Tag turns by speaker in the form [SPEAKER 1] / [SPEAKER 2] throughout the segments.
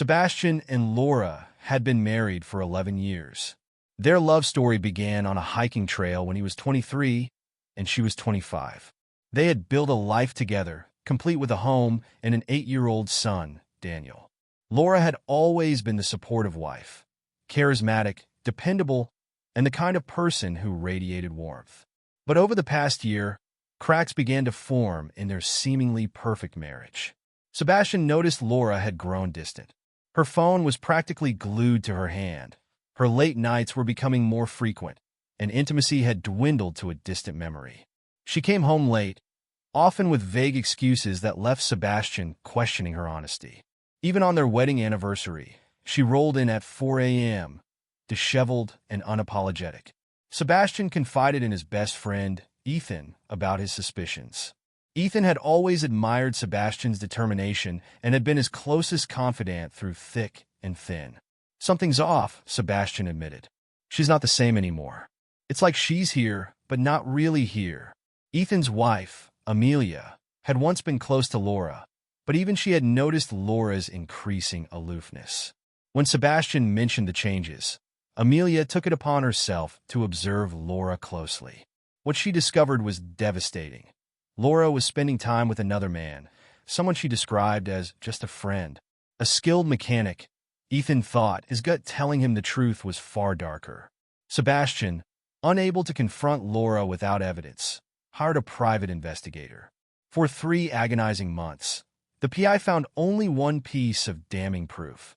[SPEAKER 1] Sebastian and Laura had been married for 11 years. Their love story began on a hiking trail when he was 23 and she was 25. They had built a life together, complete with a home and an 8-year-old son, Daniel. Laura had always been the supportive wife, charismatic, dependable, and the kind of person who radiated warmth. But over the past year, cracks began to form in their seemingly perfect marriage. Sebastian noticed Laura had grown distant. Her phone was practically glued to her hand. Her late nights were becoming more frequent, and intimacy had dwindled to a distant memory. She came home late, often with vague excuses that left Sebastian questioning her honesty. Even on their wedding anniversary, she rolled in at 4 a.m., disheveled and unapologetic. Sebastian confided in his best friend, Ethan, about his suspicions. Ethan had always admired Sebastian's determination and had been his closest confidant through thick and thin. "Something's off," Sebastian admitted. "She's not the same anymore. It's like she's here, but not really here." Ethan's wife, Amelia, had once been close to Laura, but even she had noticed Laura's increasing aloofness. When Sebastian mentioned the changes, Amelia took it upon herself to observe Laura closely. What she discovered was devastating. Laura was spending time with another man, someone she described as just a friend, a skilled mechanic. Ethan thought, his gut telling him the truth was far darker. Sebastian, unable to confront Laura without evidence, hired a private investigator. For 3 agonizing months, the PI found only one piece of damning proof: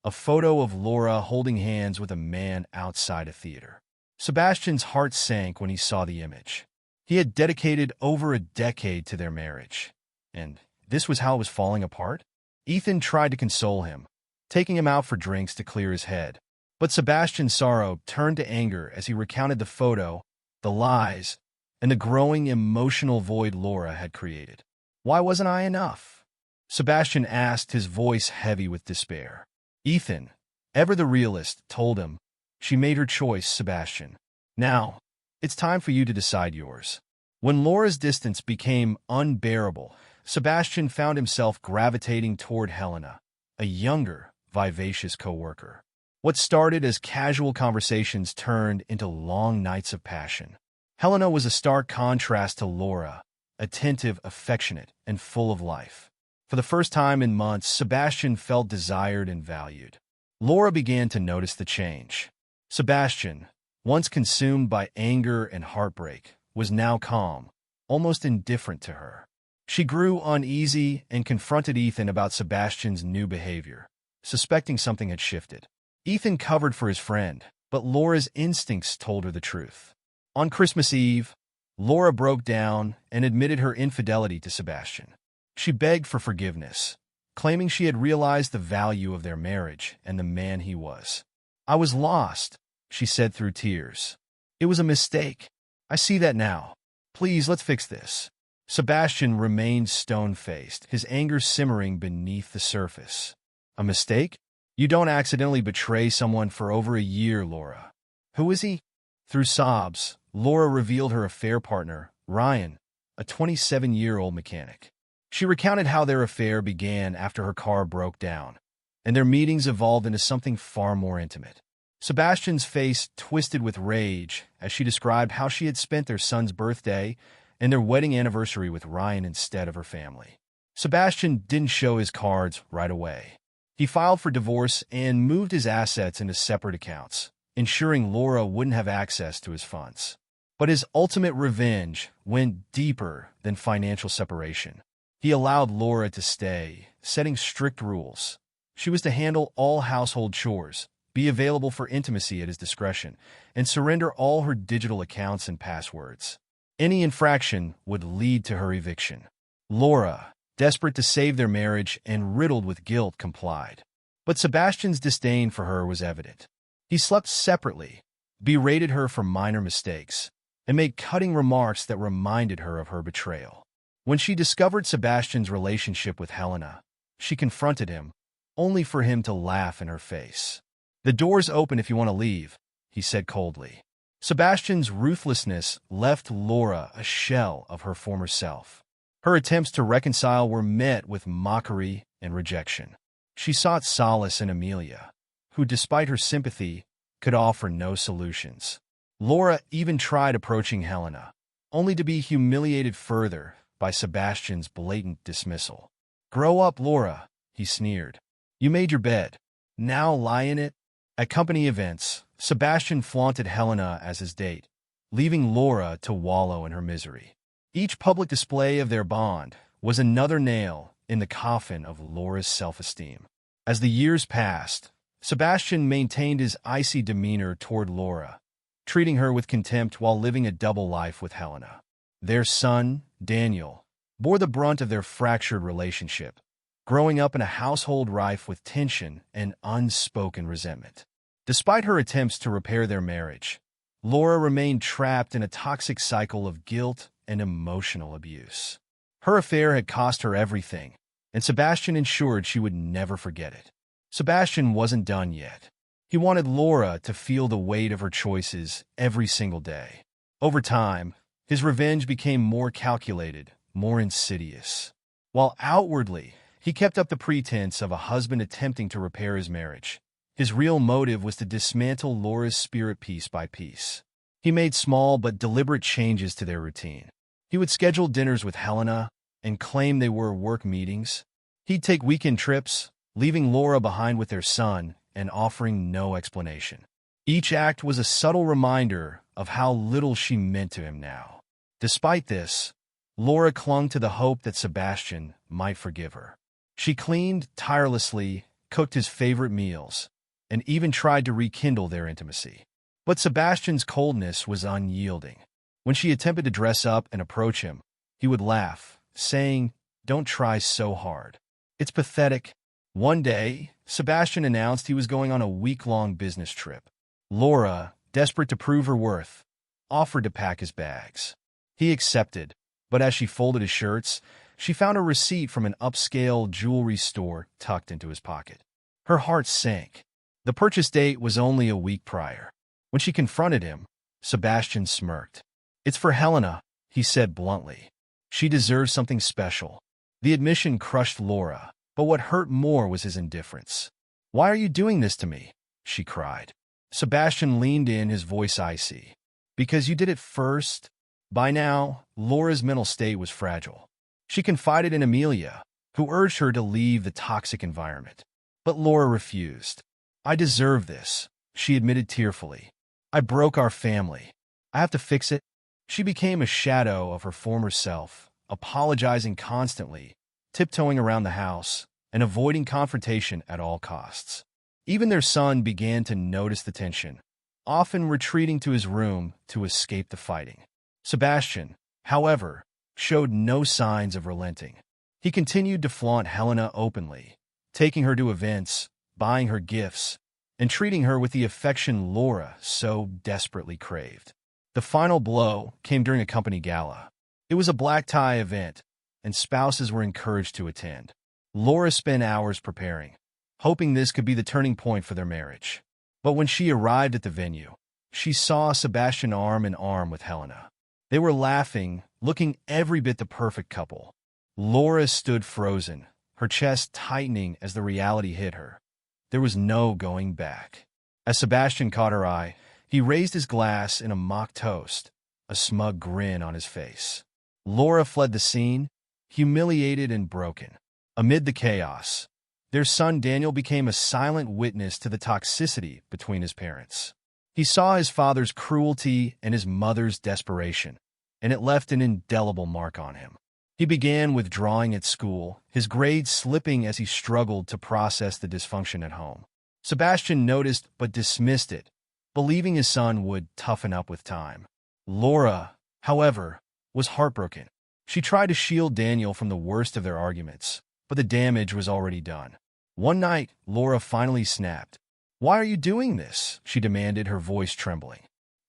[SPEAKER 1] a photo of Laura holding hands with a man outside a theater. Sebastian's heart sank when he saw the image. He had dedicated over a decade to their marriage, and this was how it was falling apart? Ethan tried to console him, taking him out for drinks to clear his head. But Sebastian's sorrow turned to anger as he recounted the photo, the lies, and the growing emotional void Laura had created. "Why wasn't I enough?" Sebastian asked, his voice heavy with despair. Ethan, ever the realist, told him, "She made her choice, Sebastian. Now, it's time for you to decide yours." When Laura's distance became unbearable, Sebastian found himself gravitating toward Helena, a younger, vivacious co-worker. What started as casual conversations turned into long nights of passion. Helena was a stark contrast to Laura, attentive, affectionate, and full of life. For the first time in months, Sebastian felt desired and valued. Laura began to notice the change. Sebastian, once consumed by anger and heartbreak, was now calm, almost indifferent to her. She grew uneasy and confronted Ethan about Sebastian's new behavior, suspecting something had shifted. Ethan covered for his friend, but Laura's instincts told her the truth. On Christmas Eve, Laura broke down and admitted her infidelity to Sebastian. She begged for forgiveness, claiming she had realized the value of their marriage and the man he was. "I was lost," she said through tears. "It was a mistake. I see that now. Please, let's fix this." Sebastian remained stone-faced, his anger simmering beneath the surface. "A mistake? You don't accidentally betray someone for over a year, Laura." "Who is he?" Through sobs, Laura revealed her affair partner, Ryan, a 27-year-old mechanic. She recounted how their affair began after her car broke down, and their meetings evolved into something far more intimate. Sebastian's face twisted with rage as she described how she had spent their son's birthday and their wedding anniversary with Ryan instead of her family. Sebastian didn't show his cards right away. He filed for divorce and moved his assets into separate accounts, ensuring Laura wouldn't have access to his funds. But his ultimate revenge went deeper than financial separation. He allowed Laura to stay, setting strict rules. She was to handle all household chores, be available for intimacy at his discretion, and surrender all her digital accounts and passwords. Any infraction would lead to her eviction. Laura, desperate to save their marriage and riddled with guilt, complied. But Sebastian's disdain for her was evident. He slept separately, berated her for minor mistakes, and made cutting remarks that reminded her of her betrayal. When she discovered Sebastian's relationship with Helena, she confronted him, only for him to laugh in her face. "The door's open if you want to leave," he said coldly. Sebastian's ruthlessness left Laura a shell of her former self. Her attempts to reconcile were met with mockery and rejection. She sought solace in Amelia, who, despite her sympathy, could offer no solutions. Laura even tried approaching Helena, only to be humiliated further by Sebastian's blatant dismissal. "Grow up, Laura," he sneered. "You made your bed. Now lie in it." At company events, Sebastian flaunted Helena as his date, leaving Laura to wallow in her misery. Each public display of their bond was another nail in the coffin of Laura's self-esteem. As the years passed, Sebastian maintained his icy demeanor toward Laura, treating her with contempt while living a double life with Helena. Their son, Daniel, bore the brunt of their fractured relationship, growing up in a household rife with tension and unspoken resentment. Despite her attempts to repair their marriage, Laura remained trapped in a toxic cycle of guilt and emotional abuse. Her affair had cost her everything, and Sebastian ensured she would never forget it. Sebastian wasn't done yet. He wanted Laura to feel the weight of her choices every single day. Over time, his revenge became more calculated, more insidious. While outwardly, he kept up the pretense of a husband attempting to repair his marriage, his real motive was to dismantle Laura's spirit piece by piece. He made small but deliberate changes to their routine. He would schedule dinners with Helena and claim they were work meetings. He'd take weekend trips, leaving Laura behind with their son and offering no explanation. Each act was a subtle reminder of how little she meant to him now. Despite this, Laura clung to the hope that Sebastian might forgive her. She cleaned tirelessly, cooked his favorite meals, and even tried to rekindle their intimacy. But Sebastian's coldness was unyielding. When she attempted to dress up and approach him, he would laugh, saying, "Don't try so hard. It's pathetic." One day, Sebastian announced he was going on a week-long business trip. Laura, desperate to prove her worth, offered to pack his bags. He accepted, but as she folded his shirts, she found a receipt from an upscale jewelry store tucked into his pocket. Her heart sank. The purchase date was only a week prior. When she confronted him, Sebastian smirked. "It's for Helena," he said bluntly. "She deserves something special." The admission crushed Laura, but what hurt more was his indifference. "Why are you doing this to me?" she cried. Sebastian leaned in, his voice icy. "Because you did it first." By now, Laura's mental state was fragile. She confided in Amelia, who urged her to leave the toxic environment. But Laura refused. "I deserve this," she admitted tearfully. "I broke our family. I have to fix it." She became a shadow of her former self, apologizing constantly, tiptoeing around the house, and avoiding confrontation at all costs. Even their son began to notice the tension, often retreating to his room to escape the fighting. Sebastian, however, showed no signs of relenting. He continued to flaunt Helena openly, taking her to events, buying her gifts, and treating her with the affection Laura so desperately craved. The final blow came during a company gala. It was a black tie event, and spouses were encouraged to attend. Laura spent hours preparing, hoping this could be the turning point for their marriage. But when she arrived at the venue, she saw Sebastian arm in arm with Helena. They were laughing, looking every bit the perfect couple. Laura stood frozen, her chest tightening as the reality hit her. There was no going back. As Sebastian caught her eye, he raised his glass in a mock toast, a smug grin on his face. Laura fled the scene, humiliated and broken. Amid the chaos, their son Daniel became a silent witness to the toxicity between his parents. He saw his father's cruelty and his mother's desperation, and it left an indelible mark on him. He began withdrawing at school, his grades slipping as he struggled to process the dysfunction at home. Sebastian noticed but dismissed it, believing his son would toughen up with time. Laura, however, was heartbroken. She tried to shield Daniel from the worst of their arguments, but the damage was already done. One night, Laura finally snapped. "Why are you doing this?" she demanded, her voice trembling.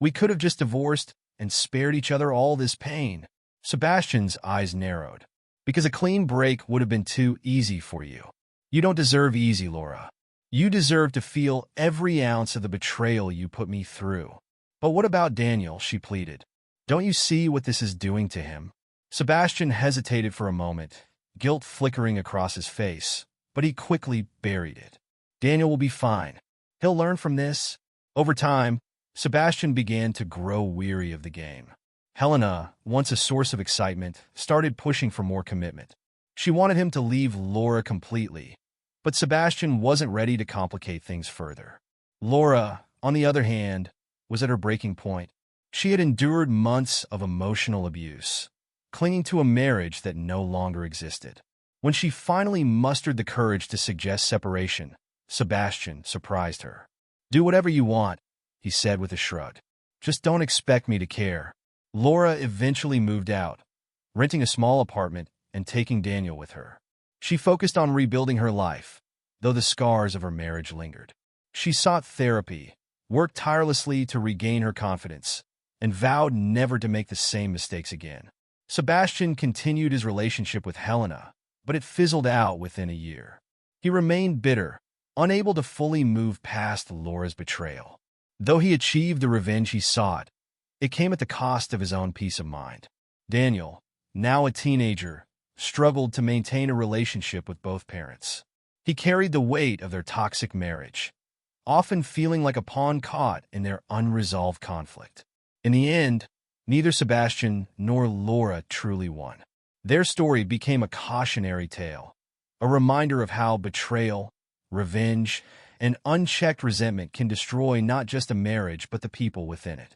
[SPEAKER 1] "We could have just divorced and spared each other all this pain." Sebastian's eyes narrowed. "Because a clean break would have been too easy for you. You don't deserve easy, Laura. You deserve to feel every ounce of the betrayal you put me through." "But what about Daniel?" she pleaded. "Don't you see what this is doing to him?" Sebastian hesitated for a moment, guilt flickering across his face, but he quickly buried it. Daniel will be fine. He'll learn from this. Over time, Sebastian began to grow weary of the game. Helena, once a source of excitement, started pushing for more commitment. She wanted him to leave Laura completely, but Sebastian wasn't ready to complicate things further. Laura, on the other hand, was at her breaking point. She had endured months of emotional abuse, clinging to a marriage that no longer existed. When she finally mustered the courage to suggest separation, Sebastian surprised her. "Do whatever you want," he said with a shrug. "Just don't expect me to care." Laura eventually moved out, renting a small apartment and taking Daniel with her. She focused on rebuilding her life, though the scars of her marriage lingered. She sought therapy, worked tirelessly to regain her confidence, and vowed never to make the same mistakes again. Sebastian continued his relationship with Helena, but it fizzled out within a year. He remained bitter, unable to fully move past Laura's betrayal. Though he achieved the revenge he sought, it came at the cost of his own peace of mind. Daniel, now a teenager, struggled to maintain a relationship with both parents. He carried the weight of their toxic marriage, often feeling like a pawn caught in their unresolved conflict. In the end, neither Sebastian nor Laura truly won. Their story became a cautionary tale, a reminder of how betrayal, revenge, and unchecked resentment can destroy not just a marriage but the people within it.